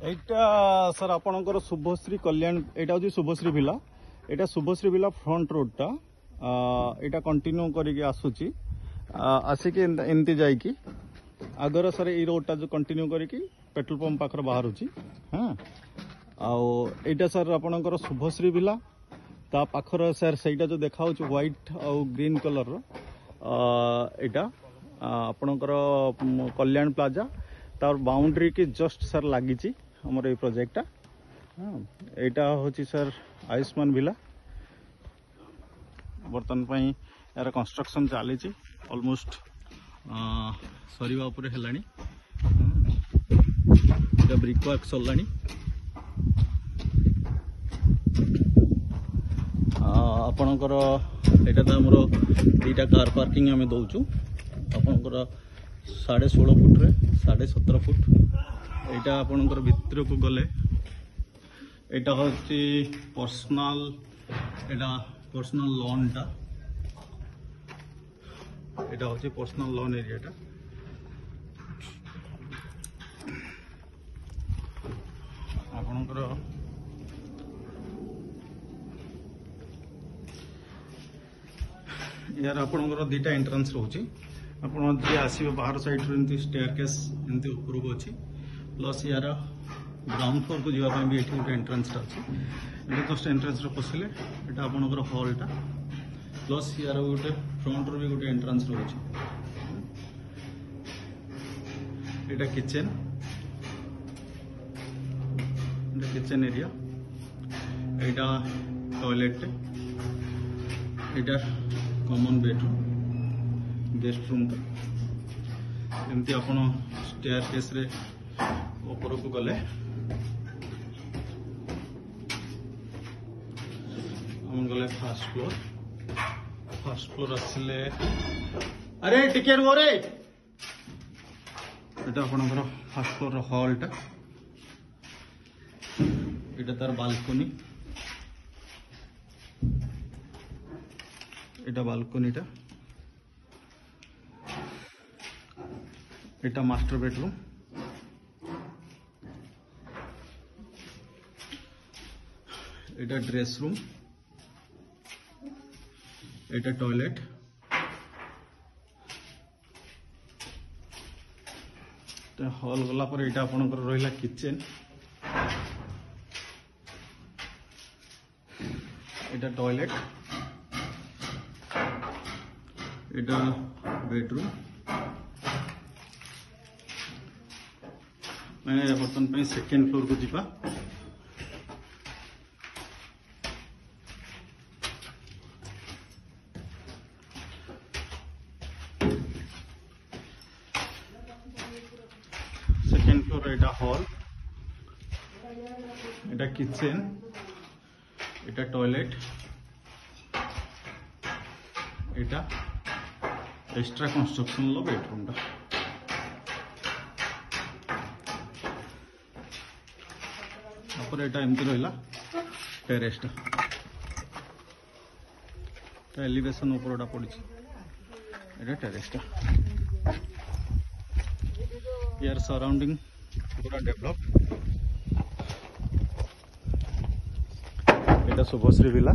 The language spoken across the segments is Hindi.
এইটা স্যার আপনার শুভশ্রী কল্যাণ, এটা হচ্ছে শুভশ্রী ভিলা। এটা শুভশ্রী ভিলা ফ্রন্ট রোডটা এটা কন্টিन्यू করিকি আসুচি, আসিকি এমতি যাইকি আগর স্যার এই রোডটা যে কন্টিन्यू করিকি পেট্रोल पंप पाखर बाहरुची। हाँ आईटा सर आपणकर शुभश्री विला ता पाखर सर सहीटा जो देखा व्हाइट आउ ग्रीन कलर एटा आपणकर कल्याण प्लाजा तार बाउंड्री की जस्ट सर लगी हमर ये प्रोजेक्ट। हाँ यहाँ हूँ सर आयुष्मान विला बर्तमान यार कंस्ट्रक्शन चली ऑलमोस्ट सरीवा उपरे हेलानी। Brick work सरलानी। आपणकर यहाँ तो आमर दीटा कार पार्किंग आम दौचु आपणकर 16.5 फुट रे 17.5 फुट। यहाँ आपणकर भितर को गले यहाँ हूँ पर्सनल लोनटा यहाँ हूँ पर्सनल लोन एरियाटा। आपणकर यार आपणकर दीटा एंट्रेंस रोचे आप आसवे बाहर साइड एमती स्टेयरकेस एमती ऊपर को अच्छी प्लस यार ग्राउंड फ्लोर को जावाई भी ये गोटे एंट्रेंस अच्छी। जस्ट एंट्रेंस पशिले यहाँ आपणकर हॉलटा प्लस यार गोटे फ्रंट भी गोटे एंट्रेंस रोचे। यहाँ किचन किचन एरिया यहाँ टॉयलेट यहाँ कॉमन बेडरूम गेस्ट रूम एमती आप स्टेयरकेस रे ऊपर को गले गले फर्स्ट फ्लोर आसिले अरे टिके रुह रे यहाँ आपणकर फर्स्ट फ्लोर हॉलटा यहाँ तार बालकनी এটা বালকনিটা এটা মাস্টার বেডরুম এটা ড্রেস রুম এটা টয়লেট হল গলা পরে এটা আপনাদের রহিলা কিচেন এটা টয়লেট এটা बेडरूम मैंने बर्तमान पे सेकेंड फ्लोर को जीवा। सेकेंड फ्लोर এটা हॉल এটা किचन এটা टॉयलेट এটা एक्स्ट्रा कंस्ट्रक्शन लो बेडरूम एमती रहा टेरेसटा एलिवेशन ऊपरटा पड़ी टेरेसटा यार सराउंडिंग पूरा डेवलप। এটা শুভশ্রী ভিলা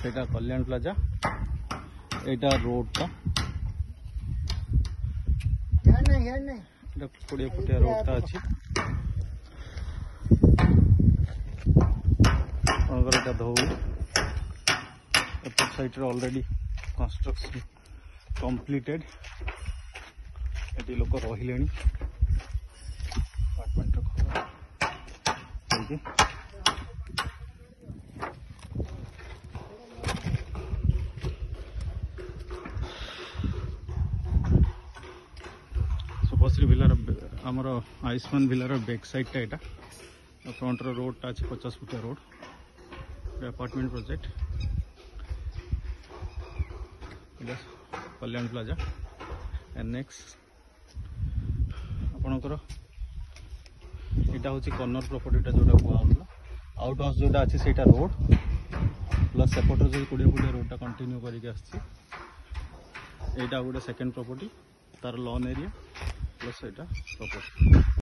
এটা कल्याण प्लाजा এটা रोडटा 20 फुटिया रोडटा अच्छी धौली एपट साइड ऑलरेडी कंस्ट्रक्शन कंप्लीटेड ये लोक रहिले अपार्टमेंट शुभश्री विलार आमर आयुष्मान विलार बैक साइडटा यहाँ फ्रंट रोडटा अच्छे 50 फुटिया रोड अपार्टमेंट प्रोजेक्ट कल्याण प्लाजा एनेक्स आपणकर यहाँ हूँ कर्नर प्रॉपर्टीटा जोटा कहला आउट हाउस जोटा अच्छे से रोड प्लस सेपटर जो 20 फुटिया रोडटा कंटिन्यू करके आसछि। यहाँ गोटे सेकेंड प्रॉपर्टी तार लॉन एरिया ସେଇଟା ପ୍ରପୋଜ